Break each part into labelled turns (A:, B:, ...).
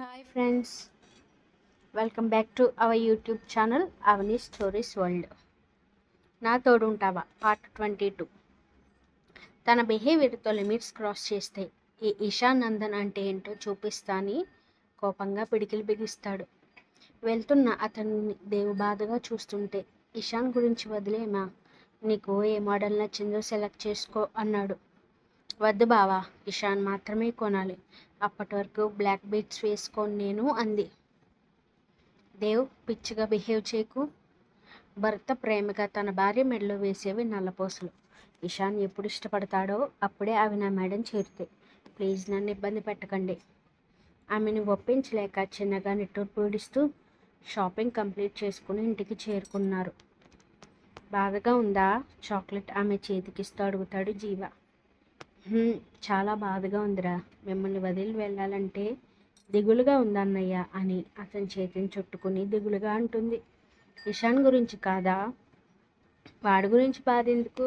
A: Hi friends, welcome back to our YouTube channel Avani stories world. నా తోడుంటావా part 22. తన బిహేవియర్తో limits cross చేస్తే ఈ ఇషాన్ నందన్ అంటే ఏంటో చూపిస్తాని కోపంగా పిడికిలు బిగిస్తాడు. వెళ్తున్న అతన్ని దేవు బాధగా చూస్తుంటే, ఇషాన్ గురించి వదిలేమా, నీకు ఏ మోడల్ నచ్చిందో సెలెక్ట్ చేసుకో అన్నాడు. వద్దు బావా, ఇషాన్ మాత్రమే కొనాలి, అప్పటి వరకు బ్లాక్ బీట్స్ వేసుకోను నేను అంది. దేవ్, పిచ్చిగా బిహేవ్ చేయకు. భర్త ప్రేమగా తన భార్య మెడలో వేసేవి నల్లపోసలు. ఇషాన్ ఎప్పుడు ఇష్టపడతాడో అప్పుడే అవి నా మేడం చేరుతాయి. ప్లీజ్ నన్ను ఇబ్బంది పెట్టకండి. ఆమెను ఒప్పించలేక చిన్నగా నిట్టూర్పు పీడిస్తూ షాపింగ్ కంప్లీట్ చేసుకుని ఇంటికి చేరుకున్నారు. బాధగా ఉందా? చాక్లెట్ ఆమె చేతికిస్తూ అడుగుతాడు జీవ. చాలా బాధగా ఉందిరా, మిమ్మల్ని వదిలి వెళ్ళాలంటే దిగులుగా ఉందన్నయ్య అని అతని చేతిని చుట్టుకుని దిగులుగా అంటుంది. ఇషాన్ గురించి కాదా? వాడి గురించి బాధ ఎందుకు?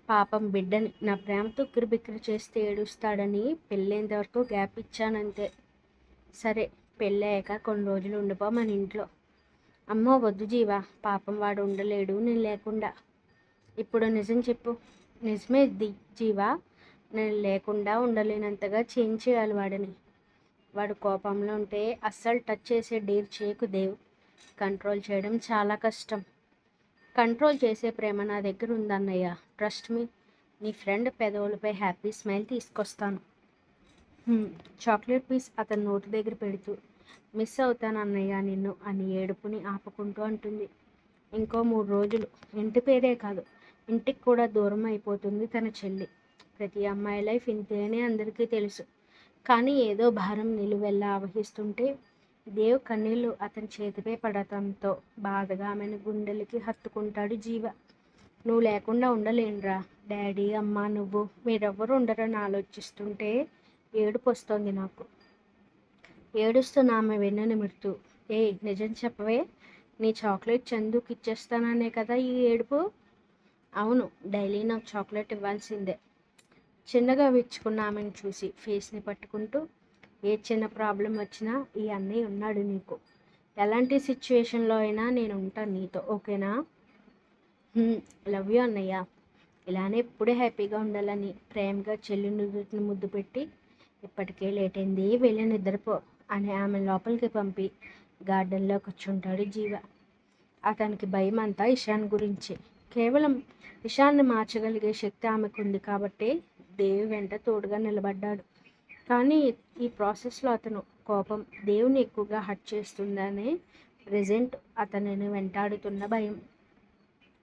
A: పాపం బిడ్డని నా ప్రేమతో ఉక్కిరిబిక్కిరి చేస్తే ఏడుస్తాడని పెళ్ళేంత వరకు గ్యాప్ ఇచ్చానంతే. సరే, పెళ్ళయ్యాక కొన్ని రోజులు ఉండిపో మన ఇంట్లో. అమ్మో వద్దు జీవా, పాపం వాడు ఉండలేడు నేను లేకుండా. ఇప్పుడు నిజం చెప్పు. నిజమే జీవా, నేను లేకుండా ఉండలేనంతగా చేంజ్ చేయాలి వాడిని. వాడు కోపంలో ఉంటే అస్సలు టచ్ చేసే డేర్ చేయకు దేవ్. కంట్రోల్ చేయడం చాలా కష్టం. కంట్రోల్ చేసే ప్రేమ నా దగ్గర ఉందన్నయ్య, ట్రస్ట్ మీ. నీ ఫ్రెండ్ పెదవులపై హ్యాపీ స్మైల్ తీసుకొస్తాను. చాక్లెట్ పీస్ అతని నోటి దగ్గర పెడుతూ, మిస్ అవుతాను అన్నయ్య నిన్ను అని ఏడుపుని ఆపుకుంటూ అంటుంది. ఇంకో 3 రోజులు ఇంటి పేరే కాదు, ఇంటికి కూడా దూరం అయిపోతుంది తన చెల్లి. ప్రతి అమ్మాయి లైఫ్ ఇంతేనే అందరికీ తెలుసు. కానీ ఏదో భారం నిలువెల్లా ఆవహిస్తుంటే దేవ్ కన్నీళ్ళు అతని చేతిపై పడటంతో బాధగా ఆమెను గుండెలకి హత్తుకుంటాడు జీవ. నువ్వు లేకుండా ఉండలేనురా. డాడీ, అమ్మ, నువ్వు మీరెవ్వరు ఉండరని ఆలోచిస్తుంటే ఏడుపు వస్తోంది నాకు. ఏడుస్తున్న ఆమె వెన్ను నిమురుతూ, నిజం చెప్పవే, నీ చాక్లెట్ చందుకి ఇచ్చేస్తాననే కదా ఈ ఏడుపు? అవును, డైలీ నాకు చాక్లెట్ ఇవ్వాల్సిందే. చిన్నగా విచ్చుకున్న ఆమెను చూసి ఫేస్ని పట్టుకుంటూ, ఏ చిన్న ప్రాబ్లం వచ్చినా ఈ అన్నయ్య ఉన్నాడు నీకు. ఎలాంటి సిచ్యువేషన్లో అయినా నేను ఉంటాను నీతో, ఓకేనా? లవ్ యూ అన్నయ్య. ఇలానే ఎప్పుడే హ్యాపీగా ఉండాలని ప్రేమగా చెల్లి నుదుటిని ముద్దు పెట్టి, ఇప్పటికే లేట్ అయింది, వెళ్ళి నిద్రపో అని ఆమె లోపలికి పంపి గార్డెన్లో కూర్చుంటాడు జీవ. అతనికి భయం అంతా ఇషాన్ గురించి. కేవలం ఇషాన్ని మార్చగలిగే శక్తి ఆమెకుంది కాబట్టి దేవి వెంట తోడుగా నిలబడ్డాడు. కానీ ఈ ప్రాసెస్లో అతను కోపం దేవుని ఎక్కువగా హర్ట్ చేస్తుందనే ప్రెజెంట్ అతనిని వెంటాడుతున్న భయం.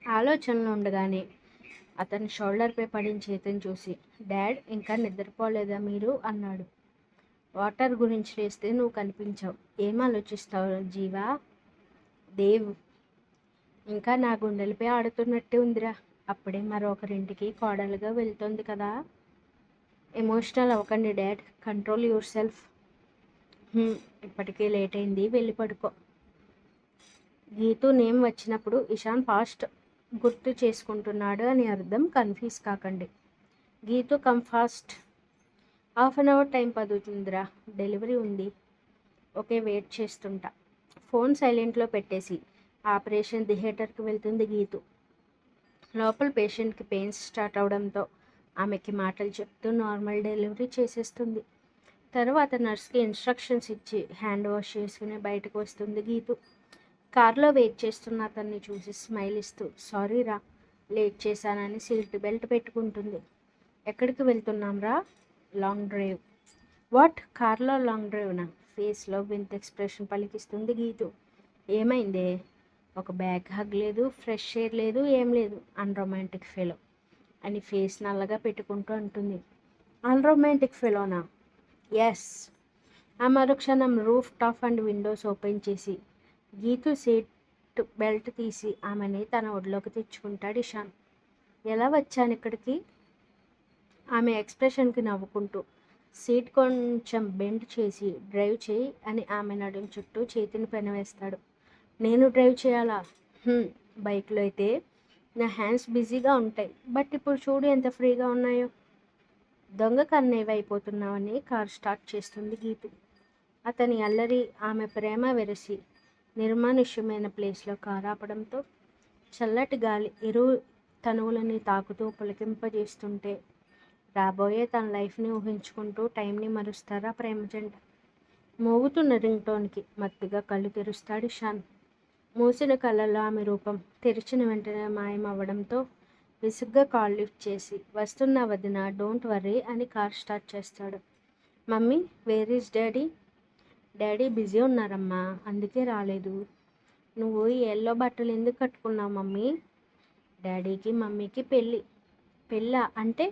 A: ఆలోచనలు ఉండగానే అతని షోల్డర్పై పడిన చేతిని చూసి, డాడ్, ఇంకా నిద్రపోలేదా మీరు అన్నాడు. వాటర్ గురించి లేస్తే నువ్వు కనిపించావు, ఏం ఆలోచిస్తావు జీవా? దేవ్, ఇంకా నా గుండెలపై ఆడుతున్నట్టే ఉందిరా. అప్పుడే మరొకరింటికి కోడలుగా వెళ్తుంది కదా. ఎమోషనల్ అవ్వకండి డాడ్, కంట్రోల్ యువర్ సెల్ఫ్. ఇప్పటికే లేట్ అయింది, వెళ్ళి పడుకో. గీతు నేమ్ వచ్చినప్పుడు ఇషాన్ ఫాస్ట్ గుర్తు చేసుకుంటున్నాడు అని అర్థం, కన్ఫ్యూజ్ కాకండి. Geetu come fast. 1/2 hour time పడుతుందిరా, డెలివరీ ఉంది. ఓకే, వెయిట్ చేస్తుంటా. ఫోన్ సైలెంట్లో పెట్టేసి ఆపరేషన్ థియేటర్కి వెళ్తుంది గీతు. లోపల పేషెంట్కి పెయిన్స్ స్టార్ట్ అవడంతో ఆమెకి మాటలు చెప్తూ నార్మల్ డెలివరీ చేసేస్తుంది. తర్వాత నర్స్కి ఇన్స్ట్రక్షన్స్ ఇచ్చి హ్యాండ్ వాష్ చేసుకుని బయటకు వస్తుంది గీతు. కార్లో వెయిట్ చేస్తున్న అతన్ని చూసి స్మైల్ ఇస్తూ, సారీరా లేట్ చేశానని సీట్ బెల్ట్ పెట్టుకుంటుంది. ఎక్కడికి వెళ్తున్నాం రా? Long drive. వాట్, కార్లో లాంగ్ డ్రైవ్నా? ఫేస్లో వింత ఎక్స్ప్రెషన్ పలికిస్తుంది గీతు. ఏమైందే? ఒక బ్యాగ్ హగ్ లేదు, ఫ్రెష్ ఎయిర్ లేదు, ఏం లేదు. అన్రొమాంటిక్ ఫెలో అని ఫేస్ నల్లగా పెట్టుకుంటూ అంటుంది. అన్రొమాంటిక్ ఫెలోనా? ఎస్. ఆ మరుక్షణం roof top and Windows open చేసి గీతు సీట్ బెల్ట్ తీసి ఆమెని తన ఒడిలోకి తెచ్చుకుంటాడు ఇషాన్. ఎలా వచ్చాను ఇక్కడికి? ఆమె ఎక్స్ప్రెషన్కి నవ్వుకుంటూ, సీట్ కొంచెం బెండ్ చేసి డ్రైవ్ చేయి అని ఆమె నడుం చుట్టూ చేతిని పెనవేస్తాడు. నేను డ్రైవ్ చేయాలా? బైక్లో అయితే నా హ్యాండ్స్ బిజీగా ఉంటాయి, బట్ ఇప్పుడు చూడు ఎంత ఫ్రీగా ఉన్నాయో. దొంగ కన్నేవి అయిపోతున్నావని కార్ స్టార్ట్ చేస్తుంది గీతు. అతని అల్లరి, ఆమె ప్రేమ వెరసి నిర్మానుష్యమైన ప్లేస్లో కారు ఆపడంతో చల్లటి గాలి ఇరు తనువులని తాకుతూ పులకింపజేస్తుంటే రాబోయే తన లైఫ్ని ఊహించుకుంటూ టైంని మరుస్తారా ప్రేమ జంట. మోగుతున్న రింగ్ టోన్కి మత్తుగా కళ్ళు తెరుస్తాడు షాన్. మూసిన కళ్ళలో ఆమె రూపం తెరిచిన వెంటనే మాయమవ్వడంతో విసుగ్గా కాల్ లిఫ్ట్ చేసి, వస్తున్న వదిన, డోంట్ వర్రీ అని కార్ స్టార్ట్ చేస్తాడు. Mummy, where is daddy? Daddy busy ఉన్నారమ్మా, అందుకే రాలేదు. నువ్వు ఈ ఎల్లో బట్టలు ఎందుకు కట్టుకున్నావు మమ్మీ? డాడీకి మమ్మీకి పెళ్ళా అంటే?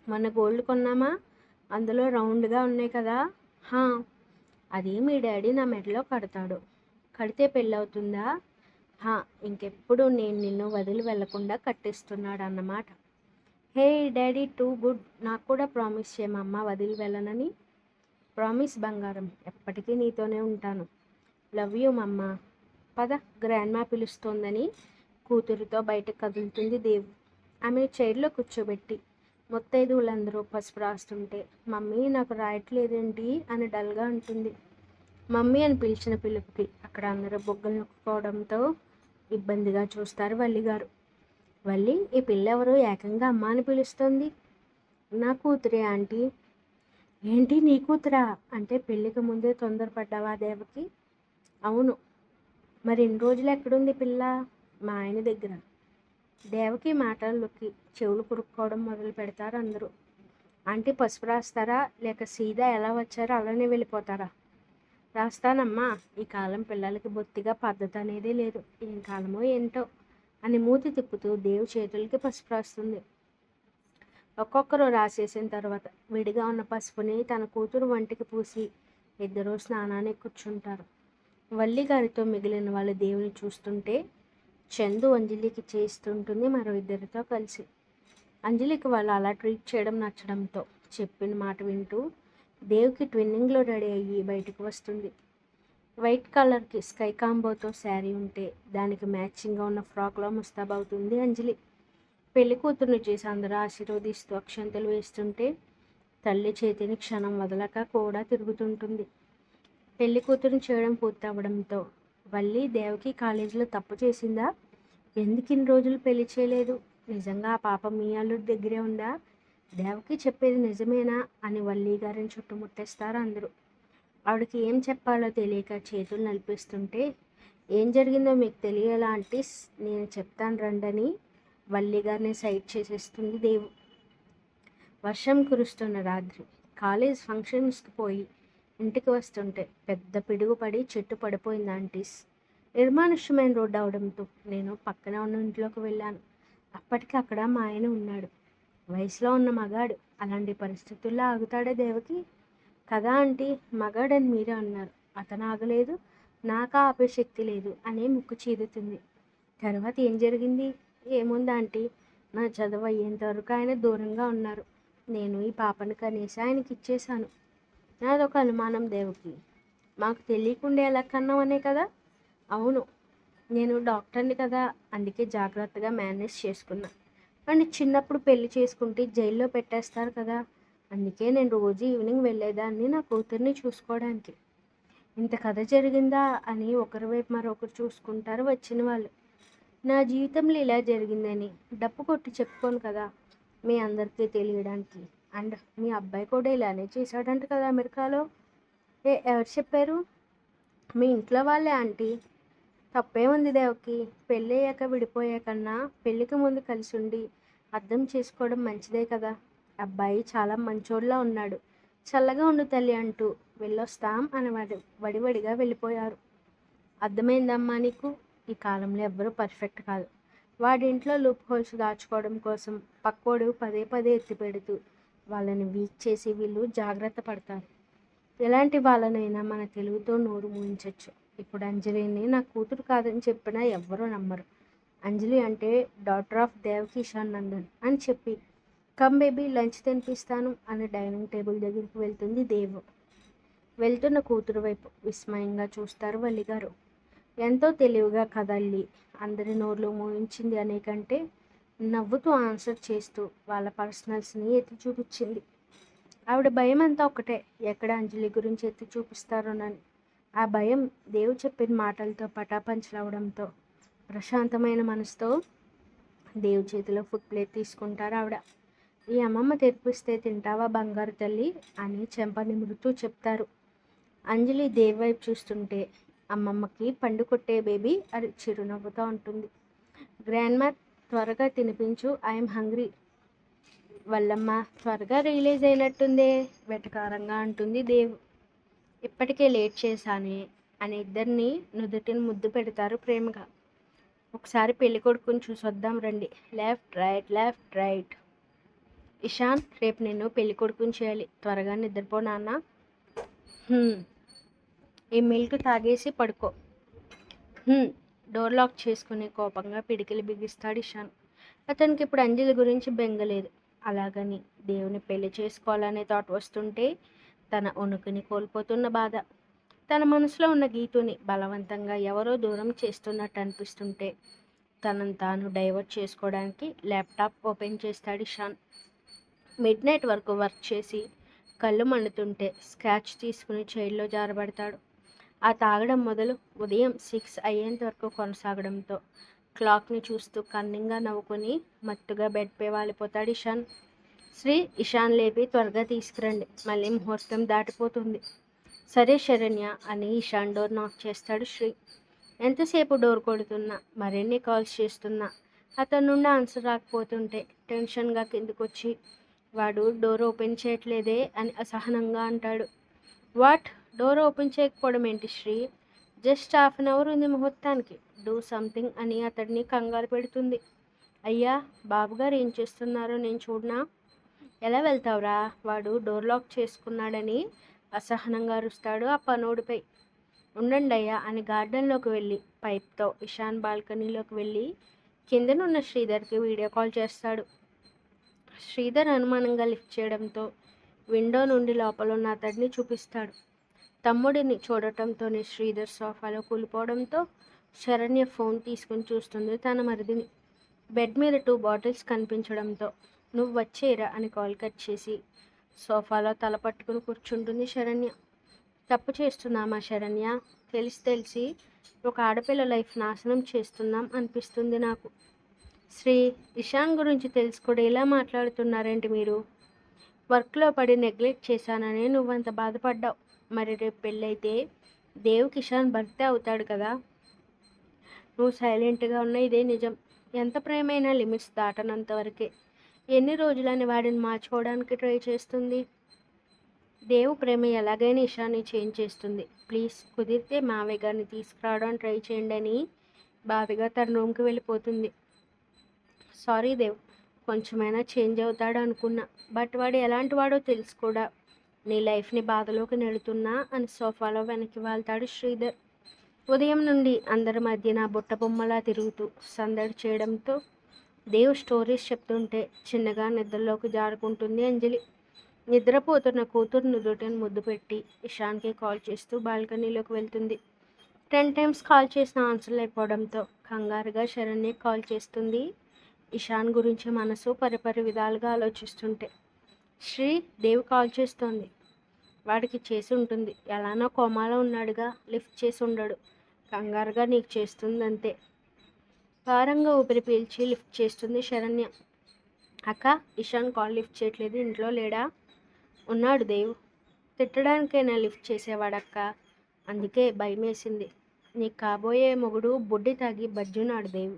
A: మన గోల్డ్ కొన్నామా, అందులో రౌండ్గా ఉన్నాయి కదా. హా, అది మీ డాడీ నా మెడలో కడతాడు. కడితే పెళ్ళవుతుందా? హా, ఇంకెప్పుడు నేను నిన్ను వదిలి వెళ్లకుండా కట్టిస్తున్నాడు అన్నమాట. హే డాడీ, టూ గుడ్. నాకు కూడా ప్రామిస్ చేయమమ్మా వదిలి వెళ్ళనని. ప్రామిస్ బంగారం, ఎప్పటికీ నీతోనే ఉంటాను. లవ్ యూ మమ్మ. పద, గ్రాండ్మా పిలుస్తోందని కూతురితో బయటకు కదులుతుంది దేవు. ఆమెను చైర్లో కూర్చోబెట్టి ముత్తైదువులందరూ పసుపు రాస్తుంటే, మమ్మీ నాకు రాయట్లేదేంటి అని డల్గా అంటుంది. మమ్మీ అని పిలిచిన పిలుపుకి అక్కడ అందరూ బొగ్గలు నొక్కుకోవడంతో ఇబ్బందిగా చూస్తారు వల్లిగారు. వల్లి, ఈ పిల్ల ఎవరు ఏకంగా అమ్మ అని పిలుస్తుంది? నా కూతురే ఆంటీ. ఏంటి నీ కూతురా? అంటే పెళ్ళికి ముందే తొందరపడ్డావా దేవకి? అవును. మరి ఇన్ని రోజులు ఎక్కడుంది పిల్ల? మా ఆయన దగ్గర. దేవకి మాటల్లోకి చెవులు కురుక్కోవడం మొదలు పెడతారు అందరూ. ఆంటీ పసుపు రాస్తారా, లేక సీదా ఎలా వచ్చారో అలానే వెళ్ళిపోతారా? రాస్తానమ్మా. ఈ కాలం పిల్లలకి బొత్తిగా పద్ధతి అనేది లేదు. ఏం కాలమో ఏంటో అని మూతి తిప్పుతూ దేవు చేతులకి పసుపు రాస్తుంది. ఒక్కొక్కరు రాసేసిన తర్వాత విడిగా ఉన్న పసుపుని తన కూతురు వంటికి పూసి ఇద్దరూ స్నానానికి కూర్చుంటారు. వల్లి గారితో మిగిలిన వాళ్ళ దేవుని చూస్తుంటే చందు అంజలికి చేస్తుంటుంది మరో ఇద్దరితో కలిసి. అంజలికి వాళ్ళు అలా ట్రీట్ చేయడం నచ్చడంతో చెప్పిన మాట వింటూ దేవుకి ట్విన్నింగ్లో రెడీ అయ్యి బయటకు వస్తుంది. వైట్ కలర్కి స్కై కాంబోతో శారీ ఉంటే దానికి మ్యాచింగ్గా ఉన్న ఫ్రాక్లో ముస్తాబవుతుంది అంజలి. పెళ్లి కూతురుని చేసి అందరూ ఆశీర్వదిస్తూ అక్షంతలు వేస్తుంటే తల్లి చేతిని క్షణం వదలక కూడా తిరుగుతుంటుంది. పెళ్లి కూతురుని చేయడం పూర్తవడంతో వల్లి దేవకి కాలేజీలో తప్పు చేసిందా? ఎందుకు ఇన్ని రోజులు పెళ్లి చేయలేదు? నిజంగా ఆ పాప మీ అల్లుడి దగ్గరే ఉందా? దేవకి చెప్పేది నిజమేనా అని వల్లి గారిని చుట్టుముట్టేస్తారు అందరూ. ఆవిడకి ఏం చెప్పాలో తెలియక చేతులు నలిపిస్తుంటే, ఏం జరిగిందో మీకు తెలియాలా ఆంటీస్, నేను చెప్తాను రండని వల్లి గారిని సైడ్ చేసేస్తుంది దేవు. వర్షం కురుస్తున్న రాత్రి కాలేజ్ ఫంక్షన్స్కి పోయి ఇంటికి వస్తుంటే పెద్ద పిడుగు పడి చెట్టు పడిపోయింది ఆంటీస్. నిర్మానుష్యమైన రోడ్డు అవడంతో నేను పక్కన ఉన్న ఇంట్లోకి వెళ్ళాను. అప్పటికి అక్కడ మా ఆయన ఉన్నాడు. వయసులో ఉన్న మగాడు, అలాంటి పరిస్థితుల్లో ఆగుతాడే దేవకి? కదా ఆంటీ, మగాడని మీరే అన్నారు. అతను ఆగలేదు, నాకా ఆపే శక్తి లేదు అని ముక్కు చీరుతుంది. తర్వాత ఏం జరిగింది? ఏముంది ఆంటీ, నా చదువు అయ్యేంత వరకు ఆయన దూరంగా ఉన్నారు. నేను ఈ పాపను కనేసి ఆయనకి ఇచ్చేశాను. నాదొక అనుమానం దేవకి, మాకు తెలియకుండా ఎలా కన్నామనే కదా? అవును, నేను డాక్టర్ని కదా, అందుకే జాగ్రత్తగా మేనేజ్ చేసుకున్నా. అండ్ చిన్నప్పుడు పెళ్లి చేసుకుంటే జైల్లో పెట్టేస్తారు కదా, అందుకే నేను రోజు ఈవినింగ్ వెళ్ళేదాన్ని నా కూతుర్ని చూసుకోవడానికి. ఇంత కథ జరిగిందా అని ఒకరి వైపు మరొకరు చూసుకుంటారు వచ్చిన వాళ్ళు. నా జీవితంలో ఇలా జరిగిందని డప్పు కొట్టి చెప్పుకోను కదా మీ అందరికీ తెలియడానికి. అండ్ మీ అబ్బాయి కూడా ఇలానే చేశాడంట కదా అమెరికాలో. ఎవరు చెప్పారు? మీ ఇంట్లో వాళ్ళే ఆంటీ. తప్పే ఉంది దేవకి, పెళ్ళి అయ్యాక విడిపోయాకన్నా పెళ్ళికి ముందు కలిసి ఉండి అర్థం చేసుకోవడం మంచిదే కదా. అబ్బాయి చాలా మంచోళ్ళలా ఉన్నాడు. చల్లగా ఉండు తల్లి అంటూ వెళ్ళొస్తాం అని వడివడిగా వెళ్ళిపోయారు. అర్థమైందమ్మా నీకు? ఈ కాలంలో ఎవ్వరూ పర్ఫెక్ట్ కాదు. వాడింట్లో లూప్ హోల్స్ దాచుకోవడం కోసం పక్కోడు పదే పదే ఎత్తి పెడుతూ వాళ్ళని వీక్ చేసి వీళ్ళు జాగ్రత్త పడతారు. ఎలాంటి వాళ్ళనైనా మన తెలుగుతో నోరు మూయించవచ్చు. ఇప్పుడు అంజలిని నా కూతురు కాదని చెప్పినా ఎవ్వరూ నమ్మరు. అంజలి అంటే డాటర్ ఆఫ్ దేవకిషాన్ నందన్ అని చెప్పి, కమ్ బేబీ లంచ్ తినిపిస్తాను అని డైనింగ్ టేబుల్ దగ్గరికి వెళ్తుంది దేవు. వెళ్తున్న కూతురు వైపు విస్మయంగా చూస్తారు వల్లిగారు. ఎంతో తెలివిగా కదల్లి అందరి నోర్లు మూయించింది అనే కంటే నవ్వుతూ ఆన్సర్ చేస్తూ వాళ్ళ పర్సనల్స్ని ఎత్తి చూపించింది. ఆవిడ భయం అంతా ఒకటే, ఎక్కడ అంజలి గురించి ఎత్తి చూపిస్తారోనని. ఆ భయం దేవు చెప్పిన మాటలతో పటాపంచలవడంతో ప్రశాంతమైన మనసుతో దేవు చేతిలో ఫుడ్ ప్లేట్ తీసుకుంటారు ఆవిడ. ఈ అమ్మమ్మ తెరిపిస్తే తింటావా బంగారు తల్లి అని చెంప నిమురుతూ చెప్తారు. అంజలి దేవి వైపు చూస్తుంటే అమ్మమ్మకి పండు కొట్టే బేబీ అని చిరునవ్వుతో ఉంటుంది. గ్రాండ్మా త్వరగా తినిపించు, ఐఎమ్ హంగ్రీ. వల్లమ్మ త్వరగా రిలీజ్ అయినట్టుందే వెటకారంగా అంటుంది దేవు. ఇప్పటికే లేట్ చేశానే అని ఇద్దరిని నుదుటిని ముద్దు పెడతారు ప్రేమగా. ఒకసారి పెళ్లి కొడుకుని చూసొద్దాం రండి. Left right left right. Ishan, రేపు నేను పెళ్లి కొడుకుని చేయాలి, త్వరగా నిద్రపో నాన్న. ఈ మిల్క్ తాగేసి పడుకో. డోర్ లాక్ చేసుకుని కోపంగా పిడికిలి బిగిస్తాడు ఇషాన్. అతనికి ఇప్పుడు అంజలి గురించి బెంగలేదు. అలాగని దేవుని పెళ్లి చేసుకోవాలనే థాట్ వస్తుంటే తన ఉనికిని కోల్పోతున్న బాధ, తన మనసులో ఉన్న గీతుని బలవంతంగా ఎవరో దూరం చేస్తున్నట్టు అనిపిస్తుంటే తనను తాను డైవర్ట్ చేసుకోవడానికి ల్యాప్టాప్ ఓపెన్ చేస్తాడు ఇషాన్. మిడ్ నైట్ వరకు వర్క్ చేసి కళ్ళు మండుతుంటే స్క్రాచ్ తీసుకుని చైర్లో జారబడతాడు. ఆ తాగడం మొదలు ఉదయం 6 అయ్యేంత వరకు కొనసాగడంతో క్లాక్ని చూస్తూ కన్నింగా నవ్వుకొని మత్తుగా బెడ్పై వాలిపోతాడు ఇషాన్. శ్రీ, ఇషాన్ లేపి త్వరగా తీసుకురండి, మళ్ళీ ముహూర్తం దాటిపోతుంది. సరే శరణ్య అని ఇషాన్ డోర్ నాక్ చేస్తాడు శ్రీ. ఎంతసేపు డోర్ కొడుతున్నా మరిన్ని కాల్స్ చేస్తున్నా అతని నుండి ఆన్సర్ రాకపోతుంటే టెన్షన్గా కిందకొచ్చి వాడు డోర్ ఓపెన్ చేయట్లేదే అని అసహనంగా అంటాడు. వాట్, డోర్ ఓపెన్ చేయకపోవడం ఏంటి Sri? Just half an hour ఉంది ముహూర్తానికి, డూ సంథింగ్ అని అతడిని కంగారు పెడుతుంది. అయ్యా, బాబుగారు ఏం చేస్తున్నారో నేను చూడనా? ఎలా వెళ్తావురా? వాడు డోర్ లాక్ చేసుకున్నాడని అసహనంగా అరుస్తాడు ఆ పనోడిపై. ఉండండి అయ్యా అని గార్డెన్లోకి వెళ్ళి పైప్తో ఇషాన్ బాల్కనీలోకి వెళ్ళి కిందనున్న శ్రీధర్కి వీడియో కాల్ చేస్తాడు. శ్రీధర్ అనుమానంగా లిఫ్ట్ చేయడంతో విండో నుండి లోపల ఉన్న అతడిని చూపిస్తాడు. తమ్ముడిని చూడటంతోనే శ్రీధర్ సోఫాలో కూలిపోవడంతో శరణ్య ఫోన్ తీసుకుని చూస్తుంది తన మరిదిని. బెడ్ మీద 2 బాటిల్స్ కనిపించడంతో నువ్వు వచ్చేరా అని కాల్ కట్ చేసి సోఫాలో తల పట్టుకుని కూర్చుంటుంది శరణ్య. తప్పు చేస్తున్నామా శరణ్య? తెలిసి ఒక ఆడపిల్ల లైఫ్ నాశనం చేస్తున్నాం అనిపిస్తుంది నాకు. శ్రీ, ఇషాన్ గురించి తెలుసు కూడా ఇలా మాట్లాడుతున్నారేంటి మీరు? వర్క్లో పడి నెగ్లెక్ట్ చేశానని నువ్వంత బాధపడ్డావు. మరి రేపు పెళ్ళైతే దేవ్ కిషాన్ భర్తే అవుతాడు కదా. నువ్వు సైలెంట్గా ఉన్న ఇదే నిజం. ఎంత ప్రేమైనా లిమిట్స్ దాటనంత వరకే. ఎన్ని రోజులని వాడిని మార్చుకోవడానికి ట్రై చేస్తుంది? దేవు ప్రేమ ఎలాగైనా ఇషాన్ని చేంజ్ చేస్తుంది. ప్లీజ్ కుదిరితే మావయ్య గారిని తీసుకురావడానికి ట్రై చేయండి అని బాధగా తన రూమ్కి వెళ్ళిపోతుంది. సారీ దేవ్, కొంచెమైనా చేంజ్ అవుతాడు అనుకున్నా, బట్ వాడు ఎలాంటి వాడో తెలుసు కూడా. నీ లైఫ్ని బాధలోకి నెడుతున్నా అని సోఫాలో వెనక్కి వాళ్తాడు శ్రీధర్. ఉదయం నుండి అందరి మధ్య నా బుట్ట బొమ్మలా తిరుగుతూ సందడి చేయడంతో దేవ్ స్టోరీస్ చెప్తుంటే చిన్నగా నిద్రలోకి జారుకుంటుంది అంజలి. నిద్రపోతున్న కూతురు నుదుటిని ముద్దు పెట్టి ఇషాన్కి కాల్ చేస్తూ బాల్కనీలోకి వెళ్తుంది. 10 times కాల్ చేసిన ఆన్సర్ అయిపోవడంతో కంగారుగా శరణ్య కాల్ చేస్తుంది. ఇషాన్ గురించి మనసు పరిపరి విధాలుగా ఆలోచిస్తుంటే శ్రీ, దేవ్ కాల్ చేస్తోంది. వాడికి చేసి ఉంటుంది, ఎలానో కోమాలో ఉన్నాడుగా, లిఫ్ట్ చేసి ఉండడు. కంగారుగా నీకు చేస్తుంది అంతే. భారంగా ఊపిరి పీల్చి లిఫ్ట్ చేస్తుంది శరణ్య. అక్క, ఇషాన్ కాల్ లిఫ్ట్ చేయట్లేదు, ఇంట్లో లేడా? ఉన్నాడు దేవ్. తిట్టడానికైనా లిఫ్ట్ చేసేవాడక్క, అందుకే భయం వేసింది. నీకు కాబోయే మొగుడు బుడ్డి తాగి బజ్జున్నాడు దేవ్.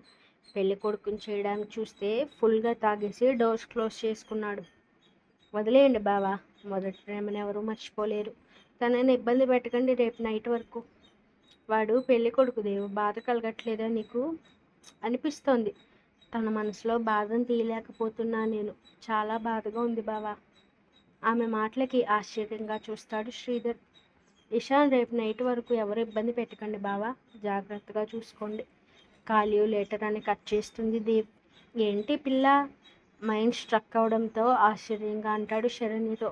A: పెళ్లి కొడుకుని చేయడానికి చూస్తే ఫుల్గా తాగేసి డోర్స్ క్లోజ్ చేసుకున్నాడు. వదిలేయండి బావా, మొదటి ప్రేమను ఎవరూ మర్చిపోలేరు. తనని ఇబ్బంది పెట్టకండి రేపు నైట్ వరకు. వాడు పెళ్లి కొడుకు దేవు, బాధ కలగట్లేదా నీకు? అనిపిస్తోంది. తన మనసులో బాధను తీయలేకపోతున్నా నేను. చాలా బాధగా ఉంది బావా. ఆమె మాటలకి ఆశ్చర్యంగా చూస్తాడు శ్రీధర్. ఇషాన్ రేపు నైట్ వరకు ఎవరు ఇబ్బంది పెట్టకండి బావా, జాగ్రత్తగా చూసుకోండి. కాల్ యూ లేటర్ అని కట్ చేస్తుంది దేవ్. ఏంటి పిల్ల? మైండ్ స్ట్రక్ అవడంతో ఆశ్చర్యంగా అంటాడు శరణ్యతో.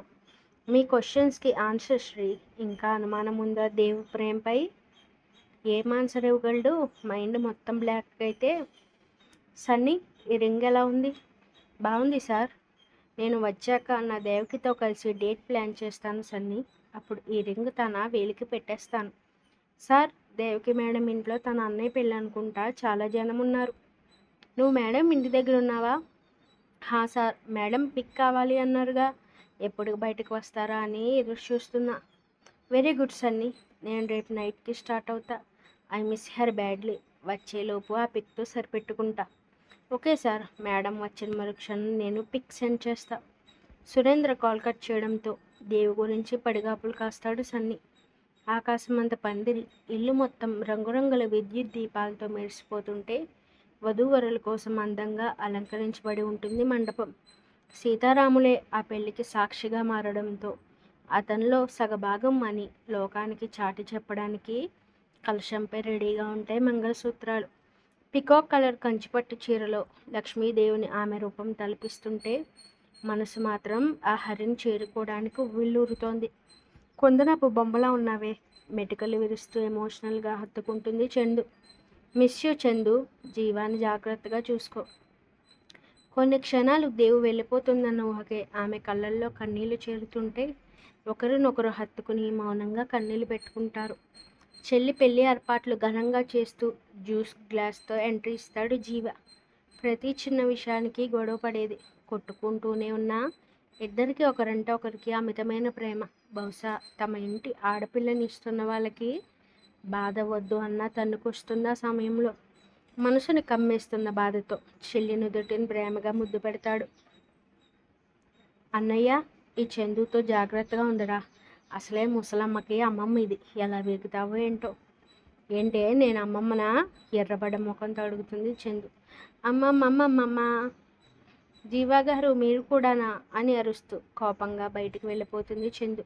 A: మీ క్వశ్చన్స్కి ఆన్సర్ శ్రీ. ఇంకా అనుమానం ఉందా దేవ్ ప్రేమపై? ఏం ఆన్సర్ ఇవ్వగలడు? మైండ్ మొత్తం బ్లాక్ అయితే. సన్నీ, ఈ రింగ్ ఎలా ఉంది? బాగుంది సార్. నేను వచ్చాక నా దేవకితో కలిసి డేట్ ప్లాన్ చేస్తాను సన్నీ. అప్పుడు ఈ రింగ్ తన వేలికి పెట్టేస్తాను. సార్, దేవకి మేడం ఇంట్లో తన అన్నయ్య పెళ్ళి అనుకుంటా, చాలా జనం ఉన్నారు. నువ్వు మేడం ఇంటి దగ్గర ఉన్నావా? హా సార్, మేడం పిక్ కావాలి అన్నారుగా, ఎప్పుడు బయటకు వస్తారా అని ఎదురు చూస్తున్నా. వెరీ గుడ్ సన్నీ, నేను రేపు నైట్కి స్టార్ట్ అవుతా. I miss her badly. వచ్చేలోపు ఆ పిక్తో సరిపెట్టుకుంటా. Okay sir. మేడం వచ్చిన మరుక్షణం నేను పిక్ సెండ్ చేస్తా. సురేంద్ర కాల్ కట్ చేయడంతో దేవి గురించి పడిగాపులు కాస్తాడు సన్నీ. ఆకాశమంత పందిరి, ఇల్లు మొత్తం రంగురంగుల విద్యుత్ దీపాలతో మెరిసిపోతుంటే వధూవరుల కోసం అందంగా అలంకరించబడి ఉంటుంది మండపం. సీతారాములే ఆ పెళ్లికి సాక్షిగా మారడంతో అతనిలో సగభాగం అని లోకానికి చాటి చెప్పడానికి కలశంపై రెడీగా ఉంటాయి మంగళసూత్రాలు. పికాక్ కలర్ కంచిపట్టు చీరలో లక్ష్మీదేవిని ఆమె రూపం తలపిస్తుంటే మనసు మాత్రం ఆ హరిని చేరుకోవడానికి ఉవ్విళ్ళూరుతోంది. కొందనపు బొమ్మలా ఉన్నావే, మెటికలు విరుస్తూ ఎమోషనల్గా హత్తుకుంటుంది చందు. మిస్ యూ చందు, జీవాన్ని జాగ్రత్తగా చూసుకో. కొన్ని క్షణాలు దేవు వెళ్ళిపోతుందన్న ఊహకే ఆమె కళ్ళల్లో కన్నీళ్లు చేరుతుంటే ఒకరినొకరు హత్తుకుని మౌనంగా కన్నీళ్లు పెట్టుకుంటారు. చెల్లి పెళ్లి ఏర్పాట్లు ఘనంగా చేస్తూ జ్యూస్ గ్లాస్తో ఎంట్రీ ఇస్తాడు జీవ. ప్రతి చిన్న విషయానికి గొడవ పడేది, కొట్టుకుంటూనే ఉన్నా ఇద్దరికి ఒకరంటే ఒకరికి అమితమైన ప్రేమ. బహుశా తమ ఇంటి ఆడపిల్లని ఇస్తున్న వాళ్ళకి బాధ వద్దు అన్న తన్నుకొస్తున్న సమయంలో మనసుని కమ్మేస్తున్న బాధతో చెల్లి నుదుటిని ప్రేమగా ముద్దు పెడతాడు. అన్నయ్య, ఈ చందుతో జాగ్రత్తగా ఉండరా. అసలే ముసలమ్మకి అమ్మమ్మ ఇది, ఎలా వేగుతావో ఏంటో. ఏంటే, నేను అమ్మమ్మనా? ఎర్రబడ్డ ముఖంతో అడుగుతుంది చందు. అమ్మమ్మమ్మమ్మమ్మ, జీవా గారు మీరు కూడానా అని అరుస్తూ కోపంగా బయటికి వెళ్ళిపోతుంది Chandu.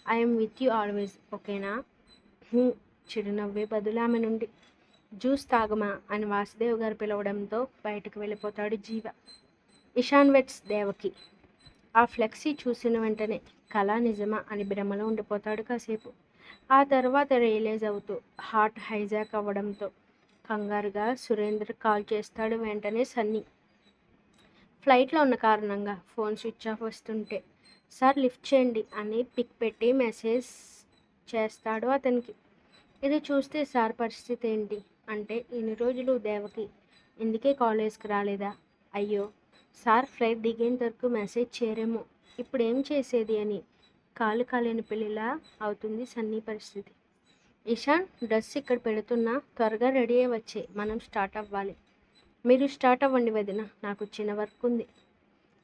A: I'm with you always, ఓకేనా? చిరునవ్వే బదులు ఆమె నుండి. జ్యూస్ తాగమా అని వాసుదేవ్ గారు పిలవడంతో బయటకు వెళ్ళిపోతాడు జీవ. ఇషాన్ వెట్స్ దేవకి. ఆ ఫ్లెక్సీ చూసిన వెంటనే కళ నిజమా అని భ్రమలో ఉండిపోతాడు కాసేపు. ఆ తర్వాత రియలైజ్ అవుతూ హార్ట్ హైజాక్ అవ్వడంతో కంగారుగా సురేంద్ర కాల్ చేస్తాడు. వెంటనే సన్నీ ఫ్లైట్లో ఉన్న కారణంగా ఫోన్ స్విచ్ ఆఫ్ వస్తుంటే సార్ లిఫ్ట్ చేయండి అని పిక్ పెట్టి మెసేజ్ చేస్తాడు అతనికి. ఇది చూస్తే సార్ పరిస్థితి ఏంటి అంటే, ఇన్ని రోజులు దేవకి ఎందుకే కాలేజ్కి రాలేదా? అయ్యో, సార్ ఫ్లైట్ దిగేంత వరకు మెసేజ్ చేయరేమో, ఇప్పుడు ఏం చేసేది అని కాలు కాలేని పెళ్ళిలా అవుతుంది సన్నీ పరిస్థితి. ఇషాన్, డ్రెస్ ఇక్కడ పెడుతున్నా, త్వరగా రెడీ అయ్యి వచ్చే, మనం స్టార్ట్ అవ్వాలి. మీరు స్టార్ట్ అవ్వండి వదిన, నాకు చిన్న వర్క్ ఉంది.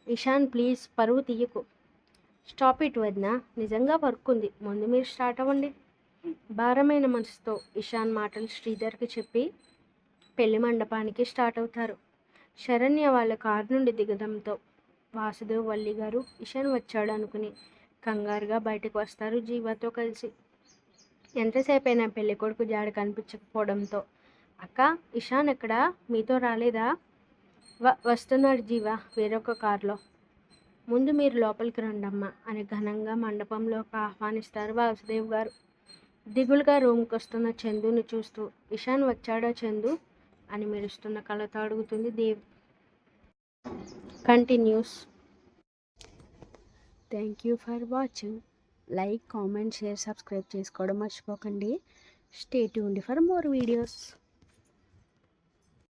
A: ఇషాన్ ప్లీజ్, పరువు తీయకు. స్టాప్ ఇట్ వదిన, నిజంగా వర్క్ ఉంది, ముందు మీరు స్టార్ట్ అవ్వండి. భారమైన మనసుతో ఇషాన్ మాటలు శ్రీధర్కి చెప్పి పెళ్లి మండపానికి స్టార్ట్ అవుతారు. శరణ్య వాళ్ళ కారు నుండి దిగడంతో వాసుదేవ్ వల్లి గారు ఇషాన్ వచ్చాడు అనుకుని కంగారుగా బయటకు వస్తారు జీవాతో కలిసి. ఎంతసేపు అయినా పెళ్లి కొడుకు జాడ కనిపించకపోవడంతో, అక్క, ఇషాన్ ఎక్కడా, మీతో రాలేదా? వస్తున్నాడు జీవా, వేరొక కారులో. ముందు మీరు లోపలికి రండమ్మా అని ఘనంగా మండపంలోకి ఆహ్వానిస్తారు వాసుదేవ్ గారు. దిగులుగా రూమ్కి వస్తున్న చందుని చూస్తూ, ఇషాన్ వచ్చాడా చందు అని మెరుస్తున్న కళ్ళతో అడుగుతుంది Dev. Continues. Thank you for watching. Like, comment, share, subscribe చేసుకోవడం మర్చిపోకండి. Stay tuned for more videos.